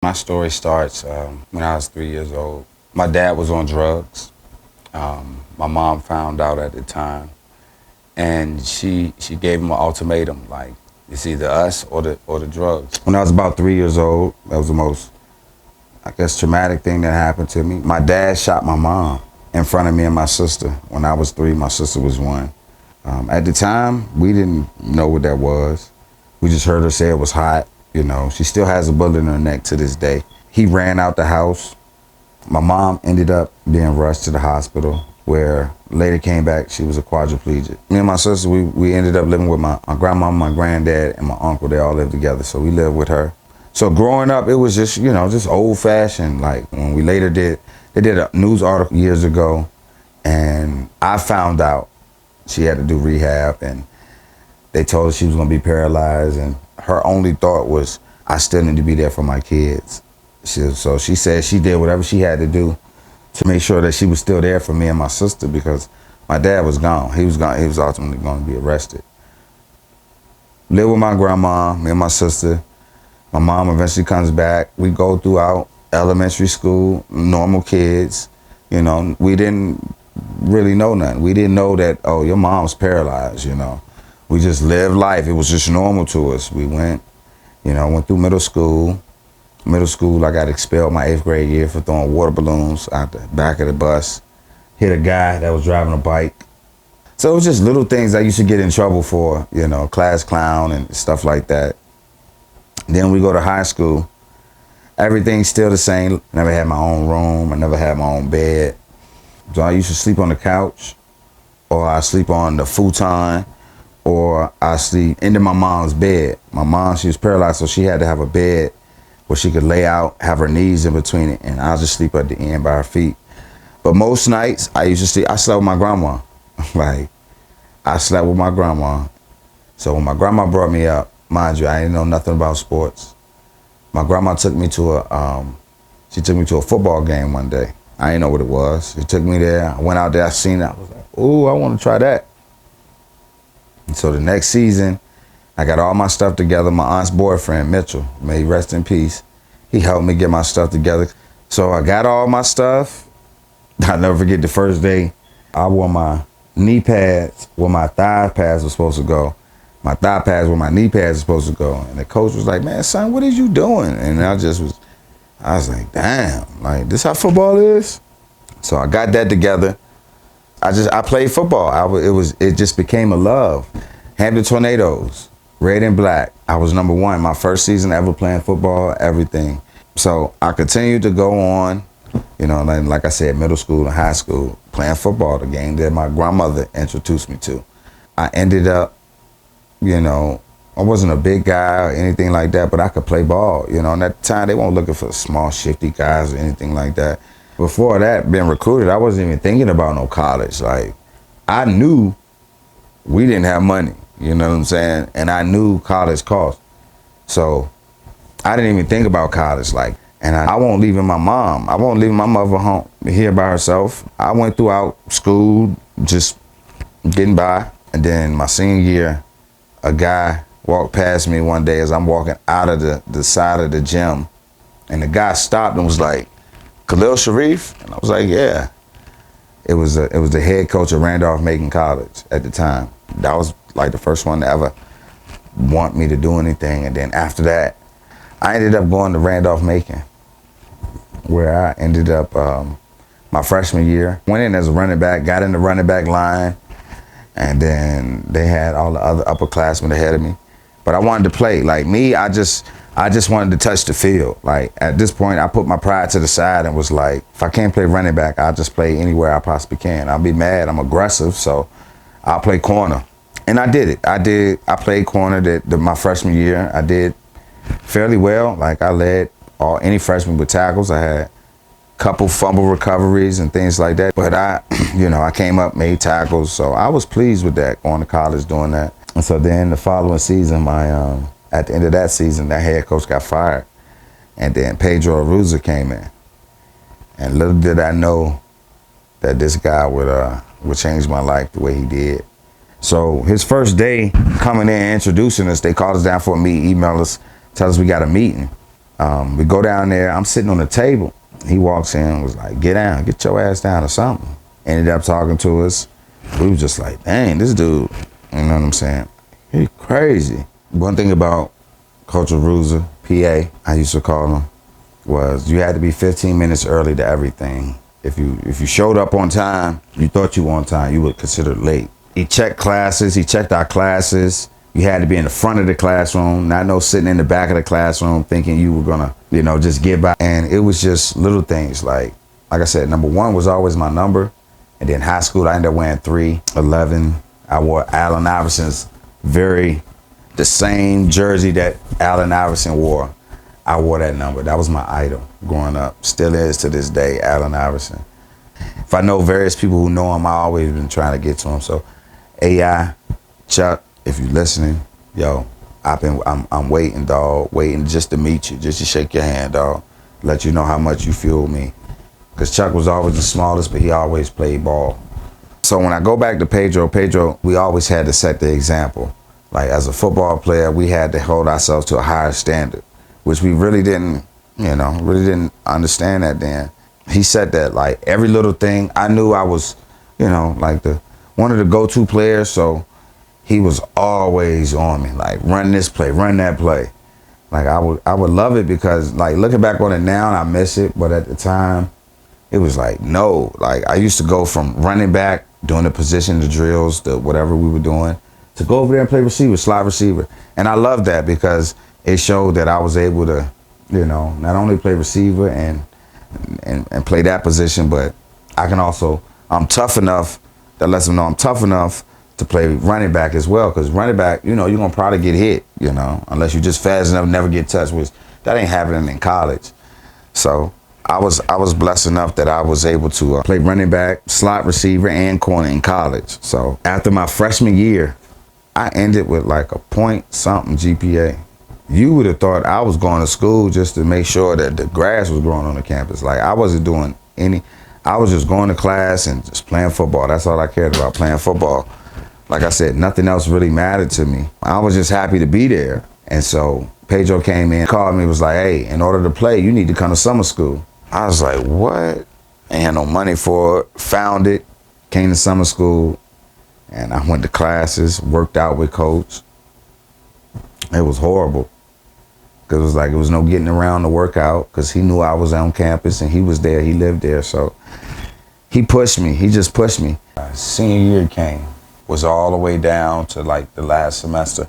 My story starts when I was 3 years old. My dad was on drugs. My mom found out at the time, and she gave him an ultimatum, like it's either us or the drugs. When I was about 3 years old, that was the most, I guess, traumatic thing that happened to me. My dad shot my mom in front of me and my sister. When I was 3, my sister was 1. At the time, we didn't know what that was. We just heard her say it was hot. She still has a bullet in her neck to this day. He ran out the house. My mom ended up being rushed to the hospital, where later came back, she was a quadriplegic. Me and my sister, we ended up living with my grandma, my granddad, and my uncle. They all lived together, so we lived with her. So growing up, it was just old fashioned. Like when they did a news article years ago, and I found out she had to do rehab, and they told her she was gonna be paralyzed, and her only thought was, I still need to be there for my kids. So she said she did whatever she had to do to make sure that she was still there for me and my sister, because my dad was gone. He was gone. He was ultimately going to be arrested. Live with my grandma, me and my sister. My mom eventually comes back. We go throughout elementary school, normal kids. We didn't really know nothing. We didn't know that, oh, your mom's paralyzed. We just lived life. It was just normal to us. We went through middle school. Middle school, I got expelled my 8th grade year for throwing water balloons out the back of the bus. Hit a guy that was driving a bike. So it was just little things I used to get in trouble for, class clown and stuff like that. Then we go to high school. Everything's still the same. Never had my own room. I never had my own bed. So I used to sleep on the couch, or I sleep on the futon, or I sleep into my mom's bed. My mom, she was paralyzed, so she had to have a bed where she could lay out, have her knees in between it, and I'll just sleep at the end by her feet. But most nights, I slept with my grandma. Like, I slept with my grandma. So when my grandma brought me up, mind you, I didn't know nothing about sports. My grandma took me to a football game one day. I didn't know what it was. She took me there. I went out there, I seen it. I was like, ooh, I want to try that. And so the next season, I got all my stuff together. My aunt's boyfriend, Mitchell, may he rest in peace, he helped me get my stuff together. So I got all my stuff. I'll never forget the first day. I wore my knee pads where my thigh pads were supposed to go. My thigh pads where my knee pads were supposed to go. And the coach was like, man, son, what is you doing? And I was like, damn, like, this how football is? So I got that together. I played football. It just became a love. Hampton Tornadoes. Red and black. I was number 1 my first season ever playing football, everything. So I continued to go on, like I said, middle school and high school, playing football, the game that my grandmother introduced me to. I ended up, I wasn't a big guy or anything like that, but I could play ball. And at the time, they weren't looking for small, shifty guys or anything like that. Before that, being recruited, I wasn't even thinking about no college. Like, I knew we didn't have money. You know what I'm saying? And I knew college cost. So I didn't even think about college. And I won't leave my mom. I won't leave my mother home here by herself. I went throughout school just getting by. And then my senior year, a guy walked past me one day as I'm walking out of the side of the gym. And the guy stopped and was like, Khalil Sharif? And I was like, yeah. It was the head coach of Randolph-Macon College at the time. That was like the first one to ever want me to do anything. And then after that, I ended up going to Randolph-Macon, where I ended up my freshman year. Went in as a running back, got in the running back line, and then they had all the other upperclassmen ahead of me. But I wanted to play. Like me, I just wanted to touch the field. Like at this point, I put my pride to the side and was like, if I can't play running back, I'll just play anywhere I possibly can. I'll be mad, I'm aggressive, so I'll play corner. And I did it. I played corner my freshman year. I did fairly well. Like I led any freshman with tackles. I had a couple fumble recoveries and things like that. But I came up, made tackles. So I was pleased with that, going to college doing that. And so then the following season, at the end of that season, that head coach got fired. And then Pedro Aruza came in. And little did I know that this guy would change my life the way he did. So his first day coming in, introducing us, they called us down for a meeting, emailed us, tell us we got a meeting. We go down there. I'm sitting on the table. He walks in and was like, get down, get your ass down or something. Ended up talking to us. We was just like, dang, this dude, you know what I'm saying? He crazy. One thing about Coach Aruza, PA, I used to call him, was you had to be 15 minutes early to everything. If you showed up on time, you thought you were on time, you were considered late. He checked classes, he checked our classes. You had to be in the front of the classroom, not no sitting in the back of the classroom thinking you were gonna, just get by. And it was just little things like I said, number one was always my number. And then high school, I ended up wearing 311. I wore Allen Iverson's the same jersey that Allen Iverson wore. I wore that number. That was my idol growing up. Still is to this day, Allen Iverson. If I know various people who know him, I always been trying to get to him. So AI, Chuck, if you're listening, yo, I'm waiting, dog, waiting just to meet you, just to shake your hand, dog, let you know how much you fuel me. Because Chuck was always the smallest, but he always played ball. So when I go back to Pedro, we always had to set the example. Like as a football player, we had to hold ourselves to a higher standard, which we really didn't understand that then. He said that like every little thing, I knew I was, like one of the go-to players. So he was always on me, like run this play, run that play. Like I would love it because like looking back on it now, I miss it. But at the time, it was like, no, like I used to go from running back, doing the position, the drills, the whatever we were doing, to go over there and play receiver, slot receiver. And I loved that because it showed that I was able to, not only play receiver and play that position, but I'm tough enough, that lets them know I'm tough enough to play running back as well. Because running back, you're going to probably get hit, unless you're just fast enough, never get touched, which that ain't happening in college. So I was blessed enough that I was able to play running back, slot receiver, and corner in college. So after my freshman year, I ended with like a point something GPA. You would have thought I was going to school just to make sure that the grass was growing on the campus. Like I wasn't doing I was just going to class and just playing football. That's all I cared about, playing football. Like I said, nothing else really mattered to me. I was just happy to be there. And so Pedro came in, called me, was like, hey, in order to play, you need to come to summer school. I was like, what? Ain't had no money for it. Found it, came to summer school, and I went to classes, worked out with coach. It was horrible. Because it was like, it was no getting around to work out because he knew I was on campus and he was there, he lived there. So he pushed me, he just pushed me. Senior year came, was all the way down to like the last semester.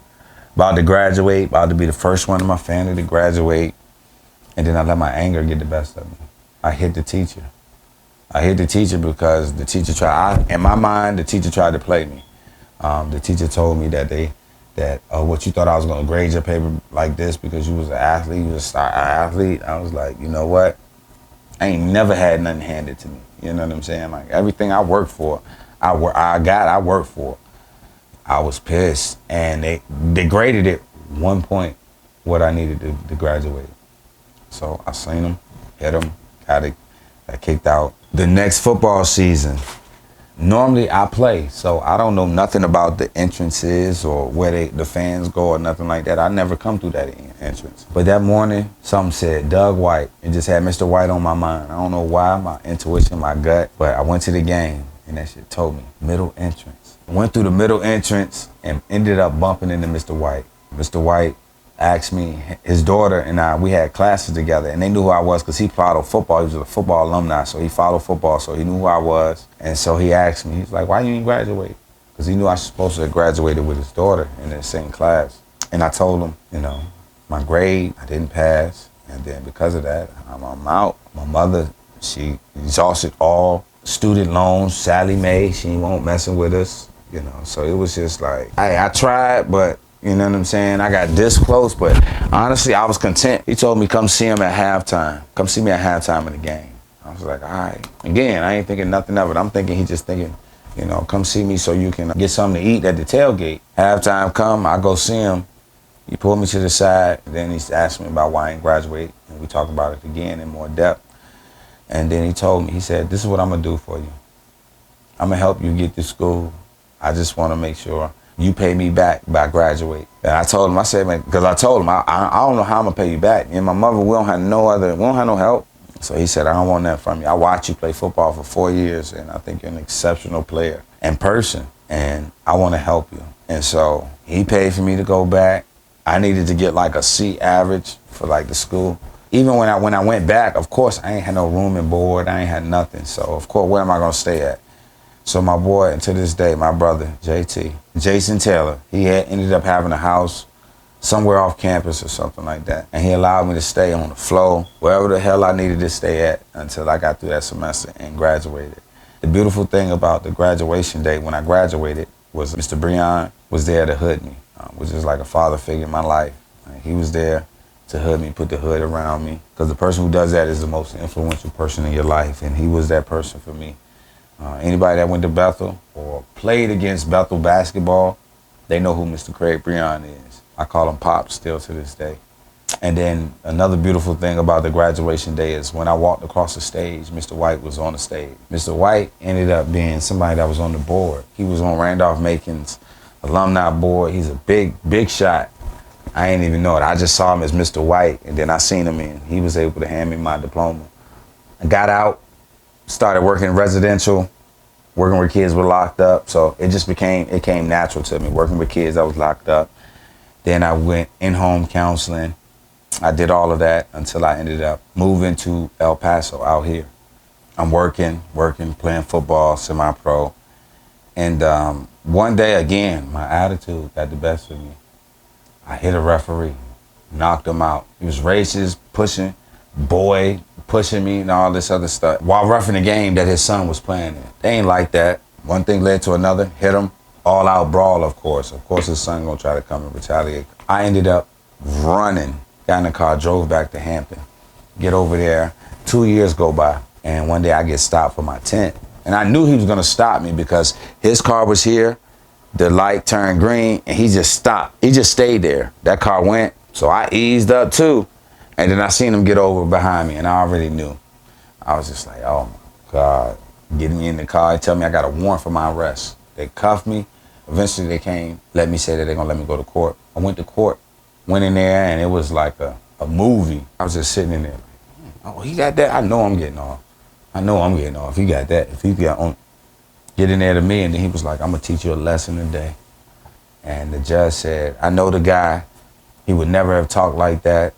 About to graduate, about to be the first one in my family to graduate. And then I let my anger get the best of me. I hit the teacher. I hit the teacher because the teacher in my mind, the teacher tried to play me. The teacher told me that what you thought I was gonna grade your paper like this because you was an athlete, you was a star athlete. I was like, you know what? I ain't never had nothing handed to me. You know what I'm saying? Like everything I worked for, I worked for. I was pissed, and they graded it 1 point what I needed to graduate. So I seen them, hit them, got kicked out. The next football season, normally I play, so I don't know nothing about the entrances or where the fans go or nothing like that. I never come through that entrance. But that morning, something said Doug White. It just had Mr. White on my mind. I don't know why, my intuition, my gut, but I went to the game and that shit told me middle entrance. Went through the middle entrance and ended up bumping into Mr. White. Mr. White asked me, his daughter and I, we had classes together, and they knew who I was because he followed football. He was a football alumni, so he followed football, so he knew who I was. And so he asked me, he's like, why you didn't graduate? Because he knew I was supposed to have graduated with his daughter in the same class. And I told him, my grade, I didn't pass, and then because of that, I'm out. My mother, she exhausted all student loans, Sally Mae, she won't messing with us, So it was just like, I tried, but you know what I'm saying? I got this close, but honestly, I was content. He told me, come see him at halftime. Come see me at halftime in the game. I was like, all right. Again, I ain't thinking nothing of it. I'm thinking he just thinking, come see me so you can get something to eat at the tailgate. Halftime come, I go see him. He pulled me to the side. Then he asked me about why I ain't graduate. And we talked about it again in more depth. And then he told me, he said, this is what I'm going to do for you. I'm going to help you get to school. I just want to make sure you pay me back by graduate. And I told him, I said, man, because I told him, I don't know how I'm gonna pay you back. And my mother, we don't have no help. So he said, I don't want that from you. I watched you play football for 4 years, and I think you're an exceptional player and person, and I want to help you. And so he paid for me to go back. I needed to get like a C average for like the school. Even when I went back, of course, I ain't had no room and board. I ain't had nothing. So, of course, where am I going to stay at? So my boy, and to this day, my brother, JT, Jason Taylor, he had ended up having a house somewhere off campus or something like that. And he allowed me to stay on the floor, wherever the hell I needed to stay at until I got through that semester and graduated. The beautiful thing about the graduation day when I graduated was Mr. Breon was there to hood me, which is like a father figure in my life. He was there to hood me, put the hood around me. Because the person who does that is the most influential person in your life, and he was that person for me. Anybody that went to Bethel or played against Bethel basketball, they know who Mr. Craig Breon is. I call him Pop still to this day. And then another beautiful thing about the graduation day is when I walked across the stage, Mr. White was on the stage. Mr. White ended up being somebody that was on the board. He was on Randolph-Macon's alumni board. He's a big shot. I ain't even know it. I just saw him as Mr. White, and then I seen him and he was able to hand me my diploma. I got out, started working residential, working with kids who were locked up. So it came natural to me, working with kids that was locked up. Then I went in-home counseling. I did all of that until I ended up moving to El Paso out here. I'm working, playing football, semi-pro. And one day again, my attitude got the best of me. I hit a referee, knocked him out. He was racist, pushing me and all this other stuff while roughing the game that his son was playing in. They ain't like that. One thing led to another, hit him, all out brawl, of course. Of course his son gonna try to come and retaliate. I ended up running, got in the car, drove back to Hampton. Get over there, 2 years go by, and one day I get stopped for my tent. And I knew he was gonna stop me because his car was here, the light turned green, and he just stopped. He just stayed there. That car went, so I eased up too. And then I seen him get over behind me, and I already knew. I was just like, oh my God. Getting me in the car, they tell me I got a warrant for my arrest. They cuffed me. Eventually they came, let me say that they're gonna let me go to court. I went to court, went in there, and it was like a movie. I was just sitting in there. Oh, he got that? I know I'm getting off. He got that. If he got on, get in there to me, and then he was like, I'm gonna teach you a lesson today. And the judge said, I know the guy. He would never have talked like that.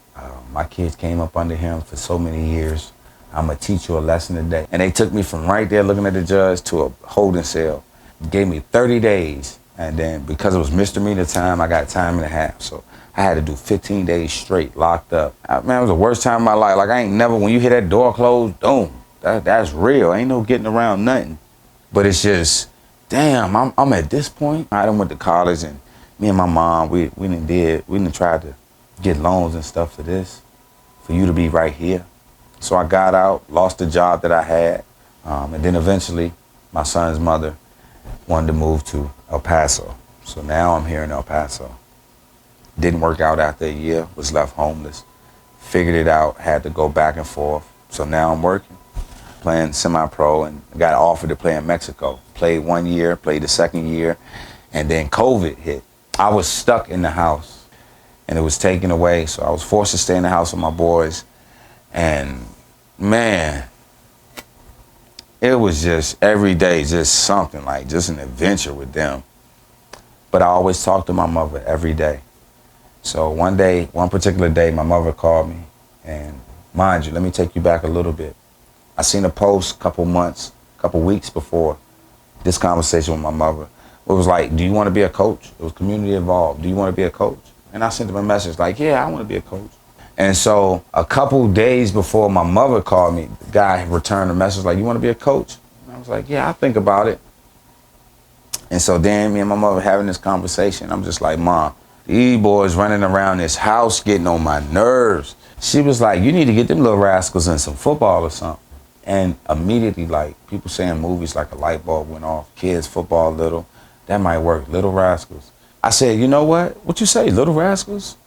My kids came up under him for so many years. I'm gonna teach you a lesson today. And they took me from right there looking at the judge to a holding cell. Gave me 30 days. And then because it was misdemeanor time, I got time and a half. So I had to do 15 days straight locked up. Man, it was the worst time of my life. Like I ain't never, when you hear that door closed, boom, that's real. Ain't no getting around nothing. But it's just, damn, I'm at this point. I done went to college, and me and my mom, we done tried to get loans and stuff for this, for you to be right here. So I got out, lost the job that I had, and then eventually my son's mother wanted to move to El Paso. So now I'm here in El Paso. Didn't work out after a year, was left homeless, figured it out, had to go back and forth. So now I'm working, playing semi-pro, and got offered to play in Mexico. Played 1 year, played the second year, and then COVID hit. I was stuck in the house, and it was taken away, so I was forced to stay in the house with my boys. And man, it was just every day, just something, like just an adventure with them. But I always talked to my mother every day. So one particular day, my mother called me, and mind you, let me take you back a little bit. I seen a post couple weeks before this conversation with my mother. It was like, do you want to be a coach? It was community involved. Do you want to be a coach? And I sent them a message like, yeah, I want to be a coach. And so a couple days before my mother called me, the guy returned a message like, you want to be a coach? And I was like, yeah, I'll think about it. And so then me and my mother having this conversation, I'm just like, Mom, these boys running around this house getting on my nerves. She was like, you need to get them little rascals in some football or something. And immediately, like, people saying movies like a light bulb went off. Kids, football, little. That might work. Little Rascals. I said, you know what? What you say, Little Rascals?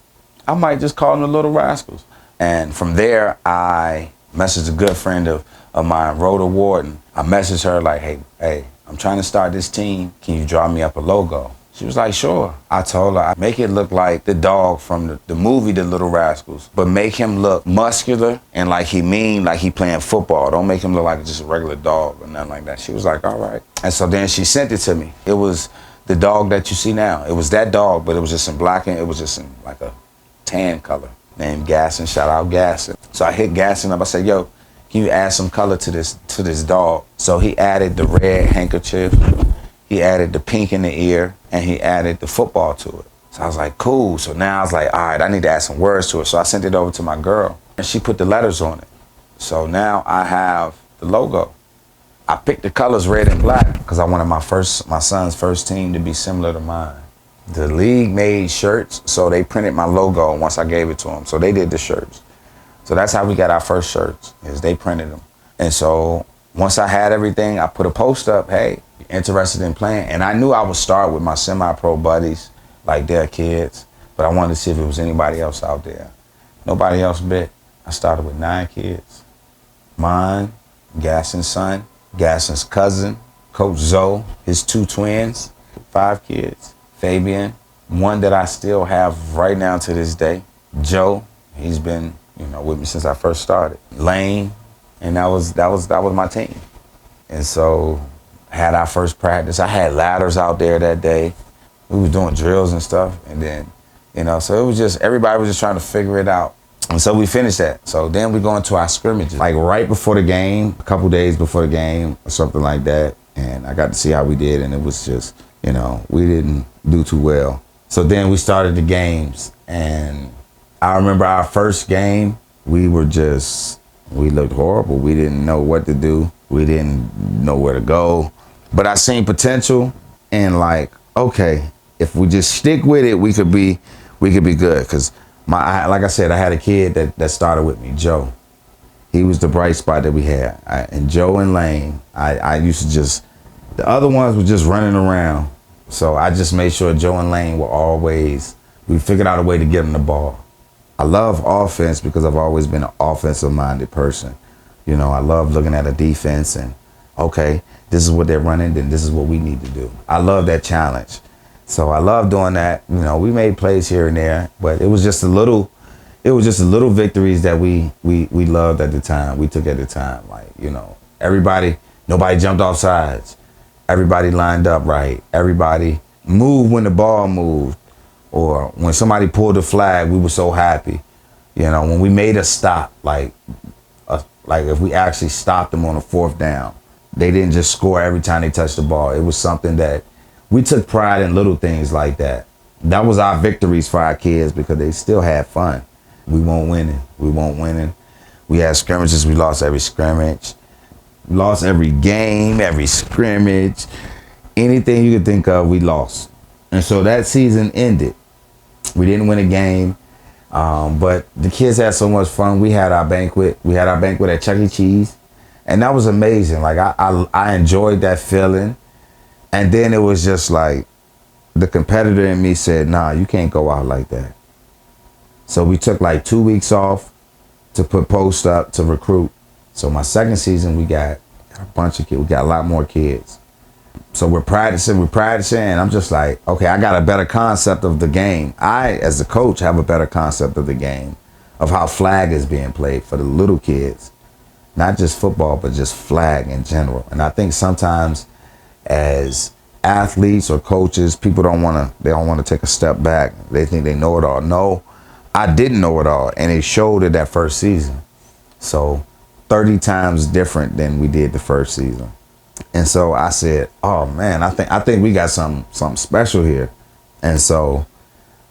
I might just call them the Little Rascals. And from there, I messaged a good friend of mine, Rhoda Warden. I messaged her like, hey, I'm trying to start this team. Can you draw me up a logo? She was like, sure. I told her, make it look like the dog from the movie The Little Rascals, but make him look muscular and like he mean, like he playing football. Don't make him look like just a regular dog or nothing like that. She was like, all right. And so then she sent it to me. It was the dog that you see now. It was that dog, but it was just in black and it was just in like a tan color. Named Gasson, shout out Gasson. So I hit Gasson up, I said, yo, can you add some color to this dog? So he added the red handkerchief, he added the pink in the ear, and he added the football to it. So I was like, cool. So now I was like, all right, I need to add some words to it. So I sent it over to my girl, and she put the letters on it. So now I have the logo. I picked the colors red and black because I wanted my son's first team to be similar to mine. The league made shirts, so they printed my logo once I gave it to them. So they did the shirts. So that's how we got our first shirts, is they printed them. And so once I had everything, I put a post up, hey, interested in playing? And I knew I would start with my semi-pro buddies, like their kids, but I wanted to see if it was anybody else out there. Nobody else bit. I started with 9 kids. Mine, Gasson's son, Gasson's cousin, Coach Zoe, his 2 twins, 5 kids. Fabian, one that I still have right now to this day. Joe, he's been with me since I first started. Lane, and that was my team. And so had our first practice. I had ladders out there that day. We was doing drills and stuff, and then, so it was just, everybody was just trying to figure it out. And so we finished that. So then we go into our scrimmages, like right before the game, a couple days before the game or something like that. And I got to see how we did, and it was just, we didn't do too well. So then we started the games, and I remember our first game, we looked horrible. We didn't know what to do. We didn't know where to go. But I seen potential, and like, okay, if we just stick with it, we could be good. Cause like I said, I had a kid that started with me, Joe. He was the bright spot that we had. And Joe and Lane, I used to the other ones were just running around. So I just made sure Joe and Lane were we figured out a way to get them the ball. I love offense because I've always been an offensive-minded person. I love looking at a defense and, okay, this is what they're running, then this is what we need to do. I love that challenge. So I love doing that. We made plays here and there, but it was just a little victories that we loved at the time. We took at the time. Like, nobody jumped off sides. Everybody lined up right. Everybody moved when the ball moved. Or when somebody pulled the flag, we were so happy. When we made a stop, like if we actually stopped them on a 4th down, they didn't just score every time they touched the ball. It was something that we took pride in, little things like that. That was our victories for our kids because they still had fun. We weren't winning. We had scrimmages. We lost every scrimmage. We lost every game, every scrimmage. Anything you could think of, we lost. And so that season ended. We didn't win a game, but the kids had so much fun. We had our banquet. We had our banquet at Chuck E. Cheese, and that was amazing. Like I enjoyed that feeling. And then it was just like the competitor in me said, nah, you can't go out like that. So we took like 2 weeks off to put post up to recruit. So my second season, we got a bunch of kids. We got a lot more kids. So we're practicing, and I'm just like, okay, I got a better concept of the game. I, as a coach, have a better concept of the game, of how flag is being played for the little kids. Not just football, but just flag in general. And I think sometimes as athletes or coaches, people don't want to take a step back. They think they know it all. No, I didn't know it all, and it showed it that first season. So 30 times different than we did the first season. And so I said, oh man, I think we got something special here. And so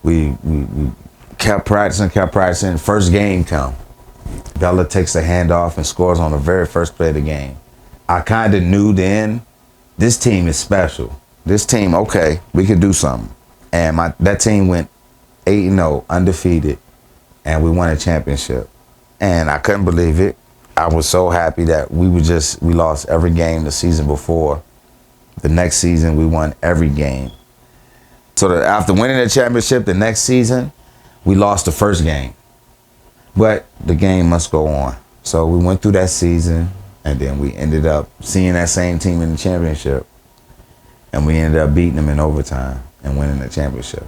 we kept practicing. First game come. Bella takes the handoff and scores on the very first play of the game. I kind of knew then, this team is special. This team, okay, we could do something. And that team went 8-0, undefeated, and we won a championship. And I couldn't believe it. I was so happy that we lost every game the season before. The next season, we won every game. So after winning the championship the next season, we lost the first game. But the game must go on. So we went through that season, and then we ended up seeing that same team in the championship. And we ended up beating them in overtime. and winning the championship.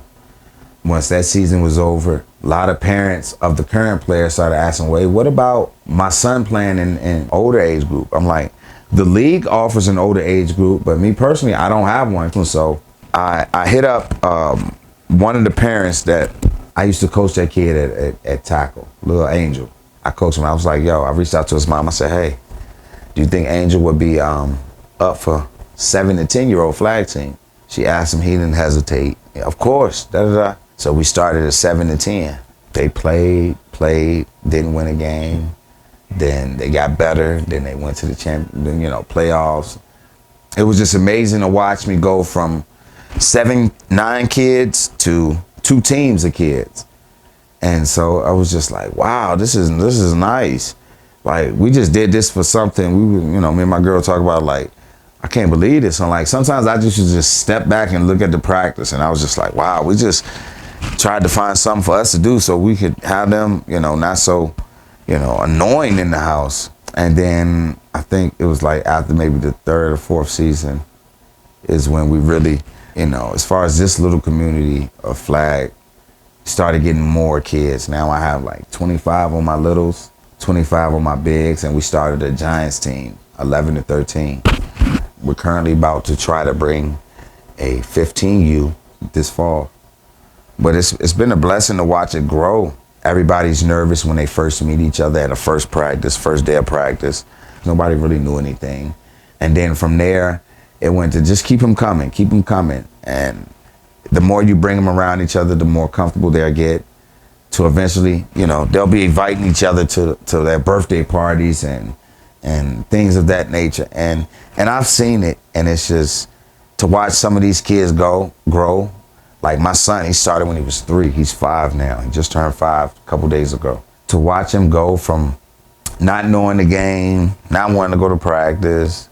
Once that season was over, a lot of parents of the current players started asking, wait, what about my son playing in older age group? I'm like, the league offers an older age group, but me personally, I don't have one. So I hit up one of the parents that I used to coach that kid at tackle, little Angel. I coached him. I was like, yo, I reached out to his mom. I said, hey, do you think Angel would be up for 7 to 10-year-old flag team? She asked him. He didn't hesitate. Yeah, of course. Da-da-da. So we started at 7 to 10. They played, didn't win a game. Then they got better. Then they went to the playoffs. It was just amazing to watch me go from 9 kids to 2 teams of kids. And so I was just like, wow, this is nice. Like, we just did this for something. Me and my girl talk about, like, I can't believe this. And like, sometimes I just step back and look at the practice, and I was just like, wow, we just tried to find something for us to do so we could have them, not so, annoying in the house. And then I think it was like after maybe the 3rd or 4th season is when we really, as far as this little community of flag, started getting more kids. Now I have like 25 on my littles, 25 on my bigs, and we started a Giants team, 11 to 13. We're currently about to try to bring a 15U this fall. But it's been a blessing to watch it grow. Everybody's nervous when they first meet each other at a first day of practice. Nobody really knew anything. And then from there, it went to just keep them coming. And the more you bring them around each other, the more comfortable they'll get, to eventually, they'll be inviting each other to their birthday parties and things of that nature. And I've seen it, and it's just to watch some of these kids grow. Like my son, he started when he was 3. He's 5 now. He just turned 5 a couple days ago. To watch him go from not knowing the game, not wanting to go to practice,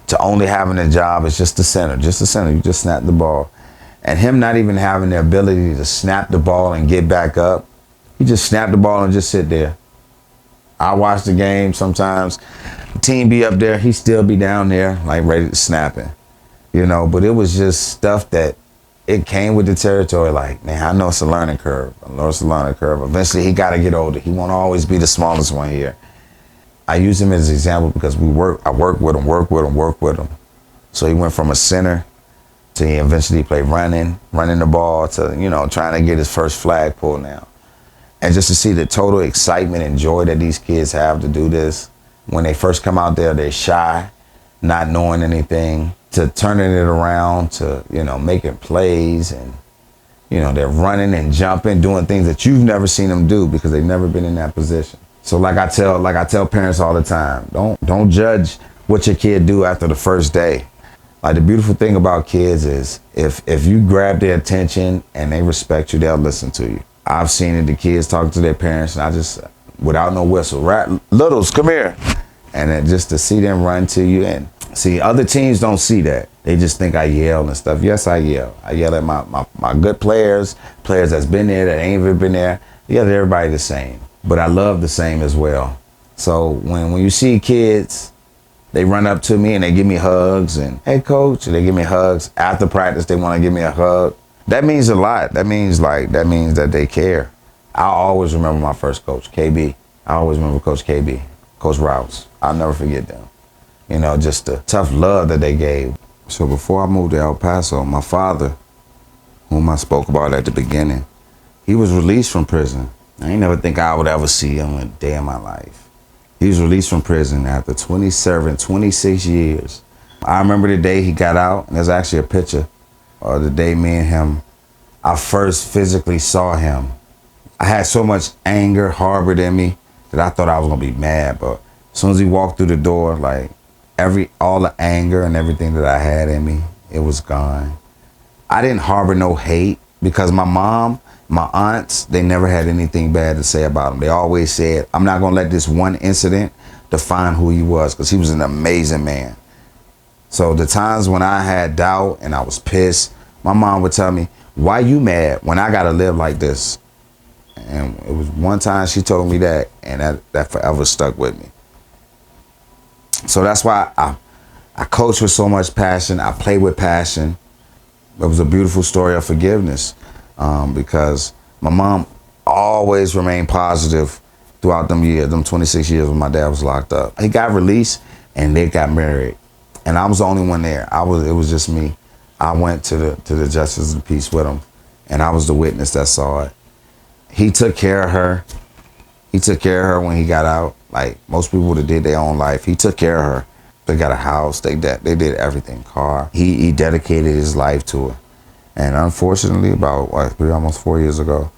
to only having a job as just the center. You just snap the ball. And him not even having the ability to snap the ball and get back up. He just snapped the ball and just sit there. I watch the game sometimes. The team be up there, he still be down there, like ready to snap it. But it was just stuff that it came with the territory. Like, man, I know it's a learning curve. Eventually, he got to get older. He won't always be the smallest one here. I use him as an example because I work with him. So he went from a center to he eventually played running the ball to, trying to get his first flag pull now. And just to see the total excitement and joy that these kids have to do this. When they first come out there, they're shy, not knowing anything, to turning it around to, making plays, and, they're running and jumping, doing things that you've never seen them do because they've never been in that position. So like I tell parents all the time, don't judge what your kid do after the first day. Like, the beautiful thing about kids is if you grab their attention and they respect you, they'll listen to you. I've seen it, the kids talk to their parents, and I just, without no whistle, littles, come here. And then just to see them run to you. And see, other teams don't see that. They just think I yell and stuff. Yes, I yell. I yell at my good players that's been there, that ain't even been there. I yell at everybody the same. But I love the same as well. So when you see kids, they run up to me and they give me hugs, and, hey, coach, and they give me hugs. After practice, they want to give me a hug. That means a lot. That means that they care. I'll always remember my first coach, KB. I always remember Coach KB, Coach Rouse. I'll never forget them. Just the tough love that they gave. So before I moved to El Paso, my father, whom I spoke about at the beginning, he was released from prison. I ain't never think I would ever see him a day in my life. He was released from prison after 26 years. I remember the day he got out, and there's actually a picture of the day me and him, I first physically saw him. I had so much anger harbored in me that I thought I was gonna be mad, but as soon as he walked through the door, like all the anger and everything that I had in me, it was gone. I didn't harbor no hate because my mom, my aunts, they never had anything bad to say about him. They always said, I'm not gonna let this one incident define who he was, because he was an amazing man. So the times when I had doubt and I was pissed, my mom would tell me, why you mad when I gotta live like this? And it was one time she told me that, and that forever stuck with me. So that's why I coach with so much passion. I play with passion. It was a beautiful story of forgiveness, because my mom always remained positive throughout them years, them 26 years when my dad was locked up. He got released and they got married. And I was the only one there. It was just me. I went to the justice of the peace with him, and I was the witness that saw it. He took care of her. He took care of her when he got out. Like most people that did their own life, he took care of her. They got a house. They did everything. Car. He dedicated his life to her. And unfortunately, about almost 4 years ago,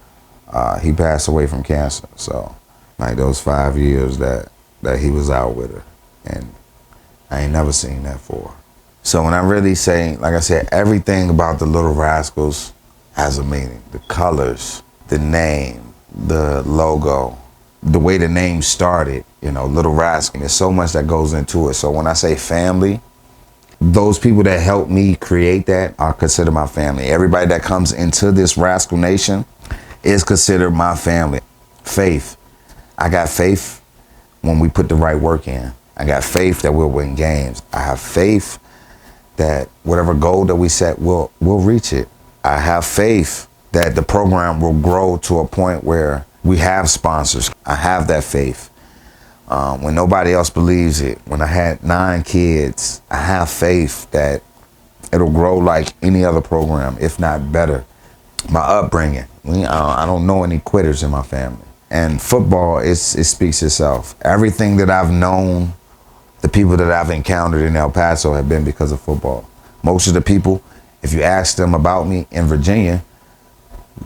he passed away from cancer. So, like those 5 years that he was out with her, and I ain't never seen that for her. So when I really say, like I said, everything about the Little Rascals has a meaning. The colors, the name, the logo, the way the name started, Little Rascal. There's so much that goes into it. So when I say family, those people that helped me create that are considered my family. Everybody that comes into this Rascal Nation is considered my family. Faith. I got faith when we put the right work in. I got faith that we'll win games. I have faith that whatever goal that we set, we'll reach it. I have faith that the program will grow to a point where we have sponsors. I have that faith. When nobody else believes it, when I had 9 kids, I have faith that it'll grow like any other program, if not better. My upbringing, I don't know any quitters in my family. And football, it speaks itself. Everything that I've known, the people that I've encountered in El Paso have been because of football. Most of the people, if you ask them about me in Virginia,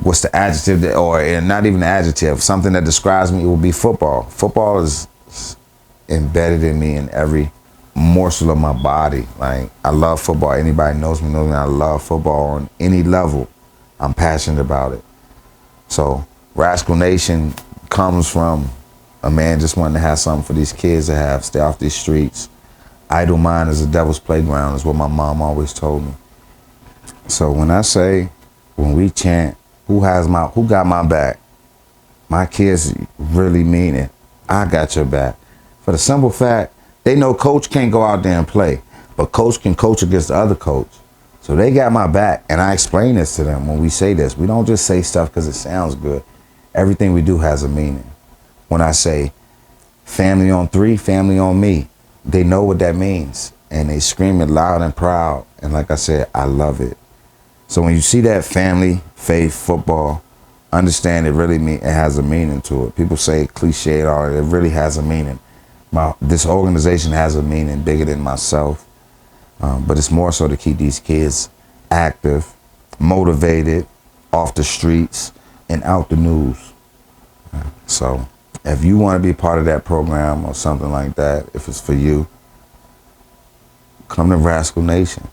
what's the adjective, or not even the adjective, something that describes me, it will be football. Football is embedded in me in every morsel of my body. Like, I love football. Anybody knows me. I love football on any level. I'm passionate about it. So Rascal Nation comes from a man just wanting to have something for these kids to have, stay off these streets. Idle mind is a devil's playground, is what my mom always told me. So when we chant, who got my back? My kids really mean it. I got your back. For the simple fact, they know coach can't go out there and play, but coach can coach against the other coach. So they got my back, and I explain this to them when we say this. We don't just say stuff because it sounds good. Everything we do has a meaning. When I say family on 3, family on me, they know what that means, and they scream it loud and proud. And like I said, I love it. So when you see that family, faith, football, understand it has a meaning to it. People say cliche, it really has a meaning. This organization has a meaning bigger than myself, but it's more so to keep these kids active, motivated, off the streets, and out the news. So if you want to be part of that program or something like that, if it's for you, come to Rascal Nation.